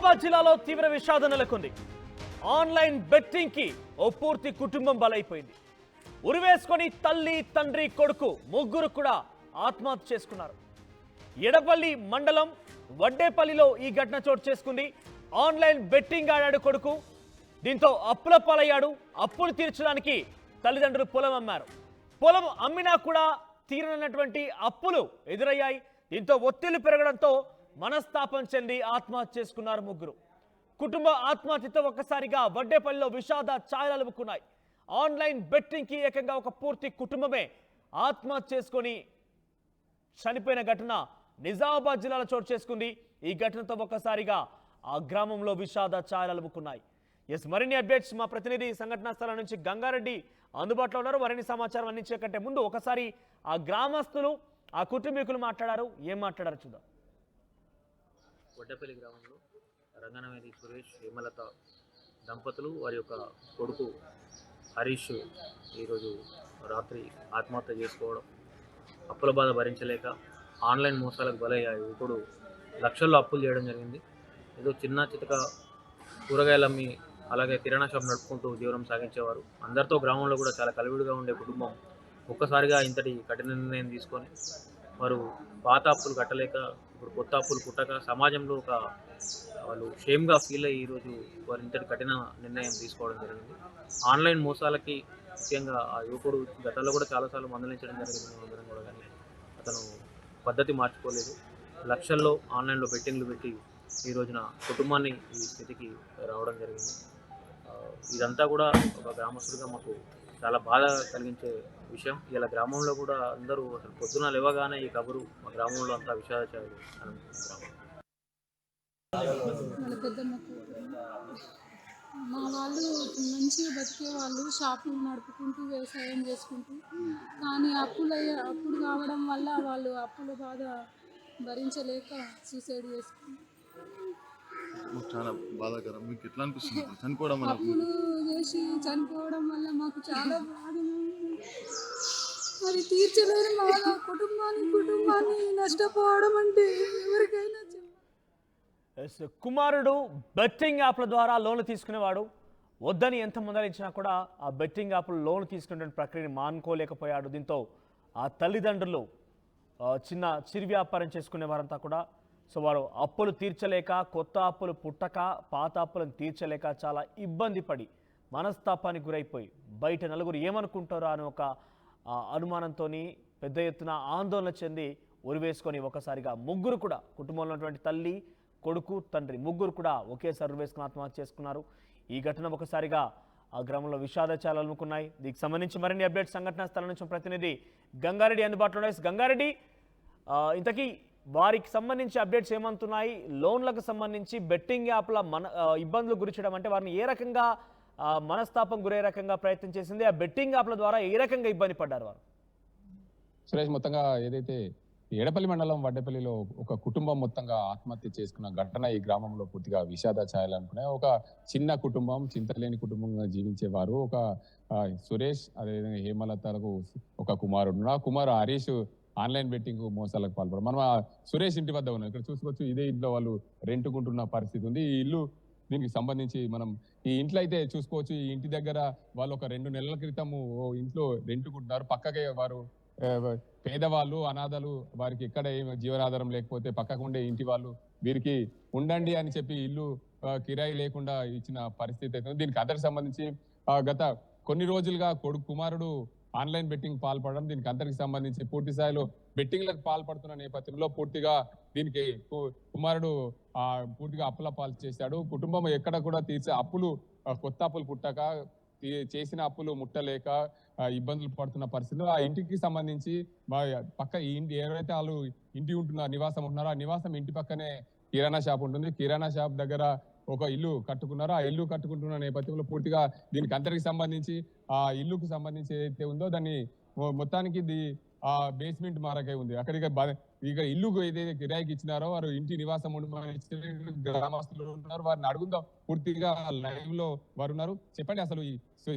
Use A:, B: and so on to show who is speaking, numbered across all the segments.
A: నిజామాబాద్ జిల్లాలో తీవ్ర విషాదం నెలకొంది. ఆన్లైన్ బెట్టింగ్ కి ఓ పూర్తి కుటుంబం బలైపోయింది. ఉరివేసుకొని తల్లి, తండ్రి, కొడుకు ముగ్గురు కూడా ఆత్మహత్య చేసుకున్నారు. ఎడపల్లి మండలం వడ్డేపల్లిలో ఈ ఘటన చోటు చేసుకుంది. ఆన్లైన్ బెట్టింగ్ ఆడాడు కొడుకు. దీంతో అప్పుల పాలయ్యాడు. అప్పులు తీర్చడానికి తల్లిదండ్రులు పొలం అమ్మారు. పొలం అమ్మినా కూడా తీరనటువంటి అప్పులు ఎదురయ్యాయి. దీంతో ఒత్తిళ్లు పెరగడంతో మనస్తాపం చెంది ఆత్మహత్య చేసుకున్నారు ముగ్గురు. కుటుంబ ఆత్మహత్యతో ఒక్కసారిగా వడ్డేపల్లిలో విషాద ఛాయలు అలుముకున్నాయి. ఆన్లైన్ బెట్టింగ్ కి ఏకంగా ఒక పూర్తి కుటుంబమే ఆత్మహత్య చేసుకొని చనిపోయిన ఘటన నిజామాబాద్ జిల్లాలో చోటు చేసుకుంది. ఈ ఘటనతో ఒక్కసారిగా ఆ గ్రామంలో విషాద ఛాయలు అలుముకున్నాయి. మరిన్ని అప్డేట్స్ మా ప్రతినిధి సంఘటనా స్థలం నుంచి గంగారెడ్డి అందుబాటులో ఉన్నారు. మరిన్ని సమాచారం అందించే కంటే ముందు ఒకసారి ఆ గ్రామస్తులు, ఆ కుటుంబీకులు మాట్లాడారు. ఏం మాట్లాడారు చూద్దాం.
B: వడ్డపల్లి గ్రామంలో రంగనవేది సురేష్, హేమలత దంపతులు వారి యొక్క కొడుకు హరీష్ ఈరోజు రాత్రి ఆత్మహత్య చేసుకోవడం, అప్పుల బాధ భరించలేక ఆన్లైన్ మోసాలకు బలయ్యాయి. ఇప్పుడు లక్షల్లో అప్పులు చేయడం జరిగింది. ఏదో చిన్న చితక కూరగాయలు అమ్మి అలాగే కిరాణా షాప్ నడుపుకుంటూ జీవనం సాగించేవారు. అందరితో గ్రామంలో కూడా చాలా కలివిడిగా ఉండే కుటుంబం ఒక్కసారిగా ఇంతటి కఠిన నిర్ణయం తీసుకొని వారు పాత అప్పులు కట్టలేక ఇప్పుడు కొత్త అప్పులు పుట్టక సమాజంలో ఒక వాళ్ళు షేమ్గా ఫీల్ అయ్యి ఈరోజు వారు ఇంతటి కఠిన నిర్ణయం తీసుకోవడం జరిగింది. ఆన్లైన్ మోసాలకి ముఖ్యంగా ఆ యువకుడు గతంలో కూడా చాలాసార్లు మందలించడం జరిగింది అందరం కూడా, కానీ అతను పద్ధతి మార్చుకోలేదు. లక్షల్లో ఆన్లైన్లో బెట్టింగ్లు పెట్టి ఈ రోజున కుటుంబాన్ని ఈ స్థితికి రావడం జరిగింది. ఇదంతా కూడా ఒక గ్రామస్తుడిగా మాకు చాలా బాధ కలిగించే విషయం. ఇలా గ్రామంలో కూడా అందరూ అసలు పొద్దున లేవగానే ఈ కబురు మా గ్రామంలో అంతా విషాదాచారాలు అనుకుంటున్నాము.
C: మా వాళ్ళు మంచిగా బతికే వాళ్ళు, షాపులు నడుపుకుంటూ వ్యవసాయం చేసుకుంటూ, కానీ అప్పుడు కావడం వల్ల వాళ్ళు అప్పుల బాధ భరించలేక సూసైడ్ చేసుకుంటారు.
D: చాలా బాధాకరం. మీకు ఎట్లా అనిపిస్తుంది చనిపోవడం?
C: అప్పులు చేసి చనిపోవడం వల్ల మాకు చాలా బాధ. అది తీర్చలేని బాధ. కుటుంబాన్ని నష్టపోవడం అంటే ఎవరికైనా.
A: కుమారుడు బెట్టింగ్ యాప్ల ద్వారా లోన్లు తీసుకునేవాడు. వద్దని ఎంత మందలించినా కూడా ఆ బెట్టింగ్ యాప్లు లోన్ తీసుకునే ప్రక్రియను మానుకోలేకపోయాడు. దీంతో ఆ తల్లిదండ్రులు చిరు వ్యాపారం చేసుకునే వారంతా కూడా వారు అప్పులు తీర్చలేక, కొత్త అప్పులు పుట్టక, పాత అప్పులను తీర్చలేక చాలా ఇబ్బంది పడి మనస్తాపానికి గురైపోయి బయట నలుగురు ఏమనుకుంటారో అని ఒక అనుమానంతో పెద్ద ఎత్తున ఆందోళన చెంది ఉరివేసుకొని ఒకసారిగా ముగ్గురు కూడా కుటుంబంలో ఉన్నటువంటి తల్లి, కొడుకు, తండ్రి ముగ్గురు కూడా ఒకేసారి ఉరివేసుకుని ఆత్మహత్య చేసుకున్నారు. ఈ ఘటన ఒకసారిగా ఆ గ్రామంలో విషాదాచారాలు అలుముకున్నాయి. దీనికి సంబంధించి మరిన్ని అప్డేట్స్ సంఘటనా స్థలం నుంచి ప్రతినిధి గంగారెడ్డి అందుబాటులో ఉన్నాయి. గంగారెడ్డి, ఇంతకీ వారికి సంబంధించి అప్డేట్స్ ఏమంటున్నాయి? లోన్లకు సంబంధించి బెట్టింగ్ యాప్ల ఇబ్బందులు గురించడం అంటే వారిని ఏ రకంగా మనస్తాపం గురే రకంగా ప్రయత్నం చేసింది? ఆ బెట్టింగ్ యాప్ల ద్వారా ఏ రకంగా ఇబ్బంది పడ్డారు వారు?
E: సురేష్, మొత్తంగా ఏదైతే ఎడపల్లి మండలం వడ్డేపల్లిలో ఒక కుటుంబం మొత్తంగా ఆత్మహత్య చేసుకున్న ఘటన ఈ గ్రామంలో పూర్తిగా విషాద ఛాయలు అనుకున్నాయి. ఒక చిన్న కుటుంబం, చింతలేని కుటుంబంగా జీవించేవారు. ఒక సురేష్, అదేవిధంగా హేమలతలకు ఒక కుమారుడు. ఆ కుమారు హరీష్ ఆన్లైన్ బెట్టింగ్ మోసాలకు పాల్పడడం. మనం సురేష్ ఇంటి వద్ద ఉన్నాం. ఇక్కడ చూసుకోవచ్చు, ఇదే ఇంట్లో వాళ్ళు రెంటుకుంటున్న పరిస్థితి ఉంది. ఈ ఇల్లు దీనికి సంబంధించి మనం ఈ ఇంట్లో అయితే చూసుకోవచ్చు, ఈ ఇంటి దగ్గర వాళ్ళు ఒక 2 నెలల క్రితము ఇంట్లో రెంటుకుంటున్నారు. పక్కకే వారు పేదవాళ్ళు, అనాథలు, వారికి ఎక్కడ జీవనాధారం లేకపోతే పక్కకుండే ఇంటి వాళ్ళు వీరికి ఉండండి అని చెప్పి ఇల్లు కిరాయి లేకుండా ఇచ్చిన పరిస్థితి అయితే. దీనికి అందరికి సంబంధించి గత కొన్ని రోజులుగా కుమారుడు ఆన్లైన్ బెట్టింగ్ పాల్పడడం, దీనికి అందరికి సంబంధించి పూర్తి స్థాయిలో బెట్టింగ్లకు పాల్పడుతున్న నేపథ్యంలో పూర్తిగా దీనికి కుమారుడు పూర్తిగా అప్పుల పాలు చేశాడు. కుటుంబం ఎక్కడ కూడా తీర్చే అప్పులు, కొత్త అప్పులు పుట్టక, చేసిన అప్పులు ముట్టలేక ఇబ్బందులు పడుతున్న పరిస్థితులు. ఆ ఇంటికి సంబంధించి పక్క ఎవరైతే వాళ్ళు ఇంటి ఉంటున్న నివాసం ఉంటున్నారో ఆ నివాసం ఇంటి పక్కనే కిరాణా షాప్ ఉంటుంది. కిరాణా షాప్ దగ్గర ఒక ఇల్లు కట్టుకున్నారో ఆ ఇల్లు కట్టుకుంటున్న నేపథ్యంలో పూర్తిగా దీనికి అందరికి సంబంధించి ఆ ఇల్లుకు సంబంధించి ఏదైతే ఉందో దాన్ని మొత్తానికి బేస్మెంట్ మారకే ఉంది. అక్కడికి ఇక ఇల్లు ఏదైతే కిరాయికి ఇచ్చినారో వారు ఇంటి నివాసం గ్రామస్తులు ఉన్నారు. వారిని అడుగుదాం. పూర్తిగా లైవ్ లో వారు ఉన్నారు. చెప్పండి, అసలు ఈ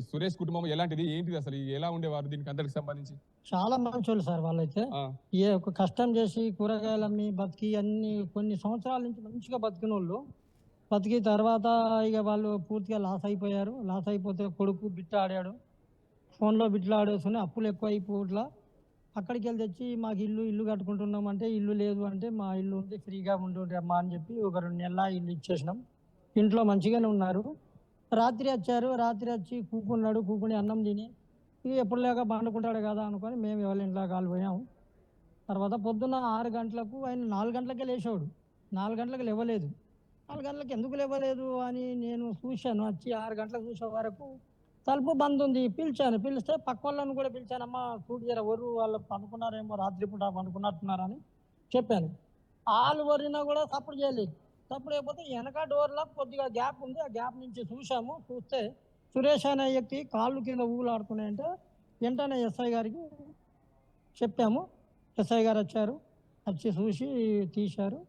E: సురేష్ కుటుంబం ఎలాంటిది, ఏంటిది, అసలు ఎలా ఉండేవారు దీనికి అందరికి సంబంధించి?
F: చాలా మంచోళ్ళు సార్. వాళ్ళైతే కష్టం చేసి కూరగాయలు అమ్మి బతికి కొన్ని సంవత్సరాల నుంచి మంచిగా బతికిన వాళ్ళు బతికి తర్వాత ఇక వాళ్ళు పూర్తిగా లాస్ అయిపోయారు. లాస్ అయిపోతే కొడుకు బిట్ట ఆడాడు. ఫోన్లో బిట్లు ఆడేసుకుని అప్పులు ఎక్కువ అయిపోట్లా అక్కడికి వెళ్ళి తెచ్చి మాకు ఇల్లు కట్టుకుంటున్నామంటే ఇల్లు లేదు అంటే మా ఇల్లు ఉంది ఫ్రీగా ఉండుంటమ్మా అని చెప్పి ఒక 2 నెలల ఇల్లు ఇచ్చేసినాం. ఇంట్లో మంచిగానే ఉన్నారు. రాత్రి వచ్చారు. రాత్రి వచ్చి కూకున్నాడు. కూకుని అన్నం తిని ఇక ఎప్పుడు లేక పండుకుంటాడు కదా అనుకొని మేము ఎవరి ఇంట్లో కాలిపోయాము. తర్వాత పొద్దున్న 6 గంటలకు ఆయన 4 గంటలకే లేచాడు. 4 గంటలకు లేవలేదు. 4 గంటలకు ఎందుకు లేవలేదు అని నేను చూశాను. వచ్చి 6 గంటలకు చూసే వరకు తలుపు బంద్ ఉంది. పిలిచాను. పిలిస్తే పక్క వాళ్ళని కూడా పిలిచానమ్మా చూడు జర ఎవరు వాళ్ళు పండుకున్నారేమో రాత్రిపూట పండుకున్నట్టున్నారని చెప్పాను. వాళ్ళు వరినా కూడా సపోర్ట్ చేయలేదు. సపోర్ట్ అయిపోతే వెనక డోర్లో కొద్దిగా గ్యాప్ ఉంది. ఆ గ్యాప్ నుంచి చూసాము. చూస్తే సురేష్ అనే వ్యక్తి కాళ్ళు కింద ఊగులాడుతున్నాయంటే వెంటనే ఎస్ఐ గారికి చెప్పాము. ఎస్ఐ గారు వచ్చారు. వచ్చి చూసి తీశారు.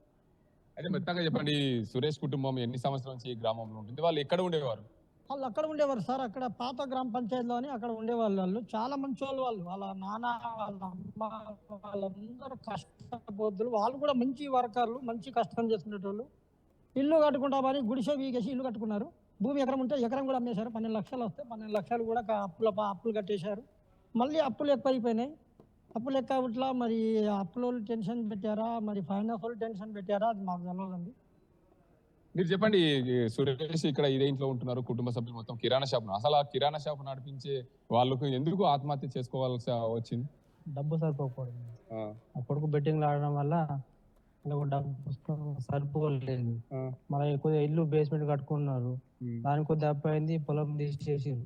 E: అయితే మొత్తంగా చెప్పండి, సురేష్ కుటుంబం ఎన్ని సంవత్సరాల నుంచి ఈ గ్రామంలో ఉంటుంది? వాళ్ళు ఎక్కడ ఉండేవారు?
F: వాళ్ళు అక్కడ ఉండేవారు సార్. అక్కడ పాత గ్రామ పంచాయతీలో అని అక్కడ ఉండేవాళ్ళు. వాళ్ళు చాలా మంచి వాళ్ళు. వాళ్ళ నాన్న వాళ్ళ అమ్మ వాళ్ళందరూ కష్టపోతులు. వాళ్ళు కూడా మంచి వర్కర్లు, మంచి కష్టం చేసుకునేటోళ్ళు. ఇల్లు కట్టుకుంటామని గుడిసె వీగేసి ఇల్లు కట్టుకున్నారు. భూమి ఎకరం ఉంటే ఎకరం కూడా అమ్మేశారు. 12 లక్షలు వస్తే 12 లక్షలు కూడా అప్పులు కట్టేశారు. మళ్ళీ అప్పులు ఎక్కువైపోయినాయి. అప్పులు ఎక్కువ ఇట్లా మరి అప్పులు టెన్షన్ పెట్టారా మరి ఫైనాన్స్ వాళ్ళు టెన్షన్ పెట్టారా అది మాకు తెలియదండి.
E: మీరు చెప్పండి, సురేష్ ఇక్కడ ఇదే ఇంట్లో ఉంటున్నారు, కుటుంబ సభ్యులు మొత్తం కిరాణా షాప్. అసలు ఆ కిరాణా షాప్ నడిపించే వాళ్ళకు ఎందుకు ఆత్మహత్య చేసుకోవాల్సి వచ్చింది?
G: డబ్బు సరిపోకూడదు. ఆ కొడుకు బెట్టింగ్ ఆడడం వల్ల డబ్బు సరిపోలేదు. మళ్ళీ కొద్దిగా ఇల్లు బేస్మెంట్ కట్టుకున్నారు. దానికి కొద్దిగా అయింది. పొలం తీసేసారు.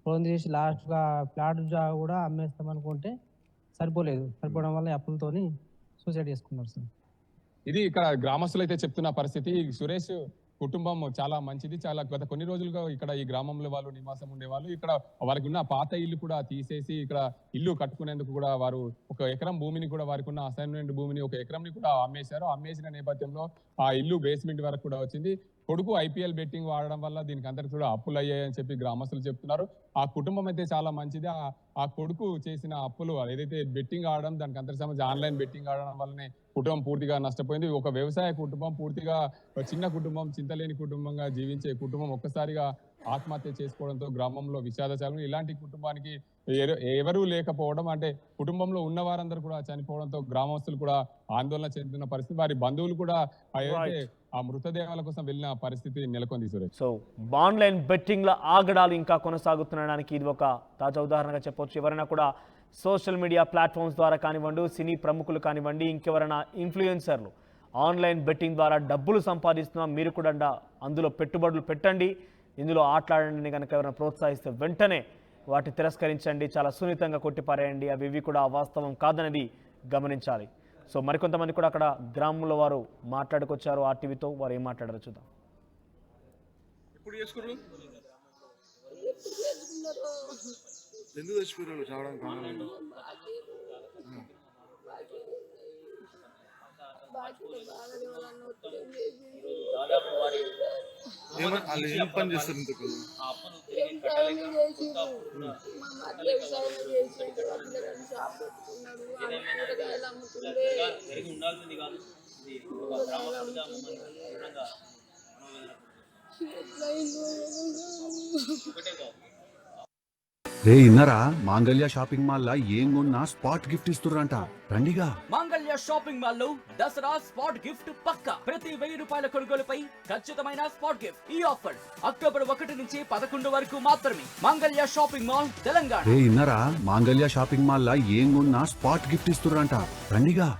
G: పొలం తీసి లాస్ట్ గా ఫ్లాట్ కూడా అమ్మేస్తాం అనుకుంటే సరిపోలేదు. సరిపోవడం వల్ల అప్పులతోని సూసైడ్ చేసుకున్నారు సార్.
E: ఇది ఇక్కడ గ్రామస్తులు అయితే చెప్తున్న పరిస్థితి. సురేష్ కుటుంబం చాలా మంచిది. చాలా గత కొన్ని రోజులుగా ఇక్కడ ఈ గ్రామంలో వాళ్ళు నివాసం ఉండేవాళ్ళు. ఇక్కడ వారికి ఉన్న పాత ఇల్లు కూడా తీసేసి ఇక్కడ ఇల్లు కట్టుకునేందుకు కూడా వారు 1 ఎకరం భూమిని కూడా వారికి ఉన్న అసైన్మెంట్ భూమిని 1 ఎకరంని కూడా అమ్మేశారు. అమ్మేసిన నేపథ్యంలో ఆ ఇల్లు బేస్మెంట్ వరకు కూడా వచ్చింది. కొడుకు IPL బెట్టింగ్ వాడడం వల్ల దీనికి అందరికి కూడా అప్పులు అయ్యాయని చెప్పి గ్రామస్తులు చెప్తున్నారు. ఆ కుటుంబం అయితే చాలా మంచిది. ఆ కొడుకు చేసిన అప్పులు ఏదైతే బెట్టింగ్ ఆడడం, దానికి అందరికి సంబంధించి ఆన్లైన్ బెట్టింగ్ ఆడడం వల్లనే కుటుంబం పూర్తిగా నష్టపోయింది. ఒక వ్యవసాయ కుటుంబం, పూర్తిగా చిన్న కుటుంబం, చింతలేని కుటుంబంగా జీవించే కుటుంబం ఒక్కసారిగా ఆత్మహత్య చేసుకోవడంతో గ్రామంలో విషాదచారం. ఇలాంటి కుటుంబానికి ఎవరూ లేకపోవడం, అంటే కుటుంబంలో ఉన్న వారందరూ కూడా చనిపోవడంతో గ్రామస్తులు కూడా ఆందోళన చెందుతున్న పరిస్థితి. వారి బంధువులు కూడా ఆ మృతదేహాల కోసం వెళ్ళిన పరిస్థితి నెలకొంది. సురేష్,
A: సో ఆన్లైన్ బెట్టింగ్ల ఆగడాలు ఇంకా కొనసాగుతుండడానికి ఇది ఒక తాజా ఉదాహరణగా చెప్పొచ్చు. ఎవరైనా కూడా సోషల్ మీడియా ప్లాట్ఫామ్స్ ద్వారా కానివ్వండి, సినీ ప్రముఖులు కానివ్వండి, ఇంకెవరైనా ఇన్ఫ్లుయెన్సర్లు ఆన్లైన్ బెట్టింగ్ ద్వారా డబ్బులు సంపాదిస్తున్నాం, మీరు కూడా అందులో పెట్టుబడులు పెట్టండి, ఇందులో ఆటలాడండి కనుక ఎవరైనా ప్రోత్సహిస్తే వెంటనే వాటిని తిరస్కరించండి, చాలా సున్నితంగా కొట్టిపారేయండి. అవి కూడా వాస్తవం కాదనేది గమనించాలి. సో మరికొంతమంది కూడా అక్కడ గ్రామంలో వారు మాట్లాడుకొచ్చారు ఆర్టీవీతో. వారు ఏం మాట్లాడారో చూద్దాం.
D: ఎందుకు చచ్చిపోయారు? చావడానికి వాళ్ళు ఏం పని చేస్తారు?
H: రే ఇన్నరా, మాంగళ్య షాపింగ్ మాల్ లా ఏం కొన్నా స్పాట్ గిఫ్ట్ ఇస్తుర్రంట. రండిగా.
I: మాంగళ్య షాపింగ్ మాల్ లో దసరా స్పాట్ గిఫ్ట్ పక్కా. ప్రతి 1000 రూపాయల కొనుగోలుపై ఖచ్చితమైన స్పాట్ గిఫ్ట్. ఈ ఆఫర్ అక్టోబర్ 1 నుంచి 11 వరకు మాత్రమే. మాంగళ్య షాపింగ్ మాల్, తెలంగాణ.
H: రే ఇన్నరా, మాంగళ్య షాపింగ్ మాల్ లా ఏం కొన్నా స్పాట్ గిఫ్ట్ ఇస్తుర్రంట. రండిగా.